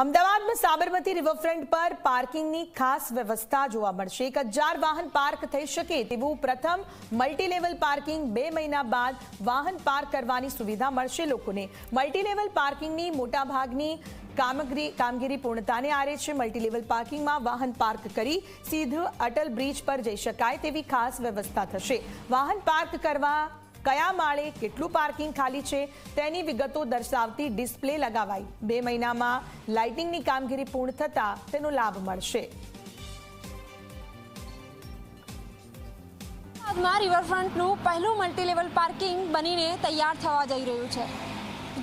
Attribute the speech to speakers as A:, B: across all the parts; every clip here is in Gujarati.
A: અમદાવાદમાં સાબરમતી રિવરફ્રન્ટ પર પાર્કિંગની ખાસ વ્યવસ્થા જોવા મળશે। 1000 વાહન પાર્ક થઈ શકે તેવું પ્રથમ મલ્ટીલેવલ પાર્કિંગ 2 મહિના બાદ વાહન પાર્ક કરવાની સુવિધા મળશે લોકોને। મલ્ટીલેવલ પાર્કિંગની મોટાભાગની કામગીરી પૂર્ણતાને આરે છે। મલ્ટીલેવલ પાર્કિંગમાં વાહન પાર્ક કરી સીધું અટલ બ્રિજ પર જઈ શકાય તેવી ખાસ વ્યવસ્થા થશે। વાહન પાર્ક કરવા કયા માળે કેટલું પાર્કિંગ ખાલી છે તેની વિગતો દર્શાવતી ડિસ્પ્લે લગાવાઈ। 2 મહિનામાં લાઇટિંગની કામગીરી પૂર્ણ થતા તેનો લાભ મળશે।
B: રિવરફ્રન્ટનું પહેલું મલ્ટીલેવલ પાર્કિંગ બનીને તૈયાર થવા જઈ રહ્યું છે।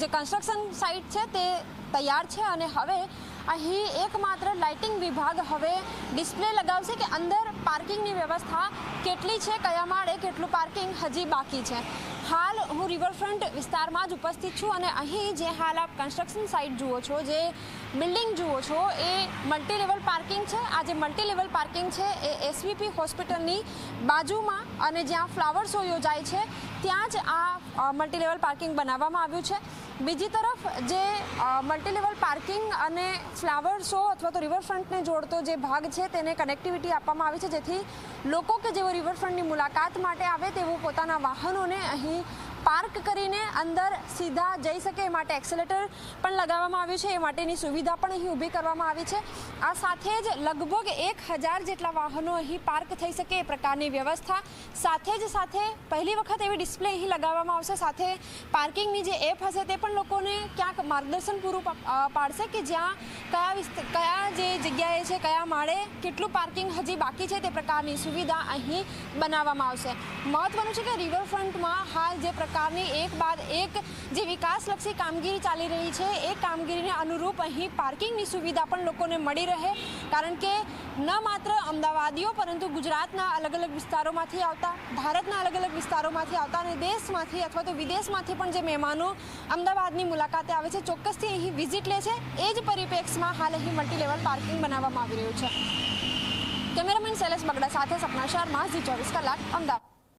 B: જે કન્સ્ટ્રક્શન સાઇટ છે તે તૈયાર છે અને હવે અહીં એકમાત્ર લાઇટિંગ વિભાગ હવે ડિસ્પ્લે લગાવશે કે અંદર પાર્કિંગની વ્યવસ્થા કેટલી છે, કયા માળે કેટલું પાર્કિંગ હજી બાકી છે। હાલ હું રિવરફ્રન્ટ વિસ્તારમાં જ ઉપસ્થિત છું અને અહીં જે હાલ આપ કન્સ્ટ્રક્શન સાઇટ જુઓ છો, જે બિલ્ડિંગ જુઓ છો એ મલ્ટીલેવલ પાર્કિંગ છે। આ જે મલ્ટીલેવલ પાર્કિંગ છે એ એસવીપી હોસ્પિટલની બાજુમાં અને જ્યાં ફ્લાવર શો યોજાય છે ત્યાં જ આ મલ્ટીલેવલ પાર્કિંગ બનાવવામાં આવ્યું છે। બીજી તરફ જે મલ્ટીલેવલ પાર્કિંગ અને ફ્લાવર શો અથવા તો રિવરફ્રન્ટને જોડતો જે ભાગ છે તેને કનેક્ટિવિટી આપવામાં આવી છે, જેથી લોકો કે જેઓ રિવરફ્રન્ટની મુલાકાત માટે આવે તેઓ પોતાના વાહનોને અહીં પાર્ક કરીને અંદર સીધા જઈ શકે એ માટે એક્સેલેટર પણ લગાવવામાં આવ્યું છે। એ માટેની સુવિધા પણ અહીં ઊભી કરવામાં આવી છે। આ સાથે જ લગભગ 1000 જેટલા વાહનો અહીં પાર્ક થઈ શકે એ પ્રકારની વ્યવસ્થા, સાથે પહેલી વખત એવી ડિસ્પ્લે અહીં લગાવવામાં આવશે। સાથે પાર્કિંગની જે એપ હશે તે પણ લોકોને ક્યાંક માર્ગદર્શન પૂરું પાડશે કે જ્યાં કયા જે જગ્યાએ છે, કયા માળે કેટલું પાર્કિંગ હજી બાકી છે તે પ્રકારની સુવિધા અહીં બનાવવામાં આવશે। મહત્વનું છે કે રિવરફ્રન્ટમાં હાલ જે પ્રકારની એક બાદ એક જે વિકાસલક્ષી કામગીરી ચાલી રહી છે એ કામગીરીને અનુરૂપ અહીં પાર્કિંગની સુવિધા પણ લોકોને મળી રહે, કારણ કે ન માત્ર અમદાવાદીઓ પરંતુ ગુજરાતના અલગ અલગ વિસ્તારોમાંથી આવતા, ભારતના અલગ અલગ વિસ્તારોમાંથી આવતા અને દેશમાંથી અથવા તો વિદેશમાંથી પણ જે મહેમાનો અમદાવાદની મુલાકાતે આવે છે ચોક્કસથી અહીં વિઝિટ લે છે। એ જ પરિપ્રેક્ષમાં હાલ અહીં મલ્ટીલેવલ પાર્કિંગ બનાવવામાં આવી રહ્યું છે। કેમેરામેન શૈલેષ બગડા સાથે સપના શર્મા, ઝી 24 કલાક, અમદાવાદ।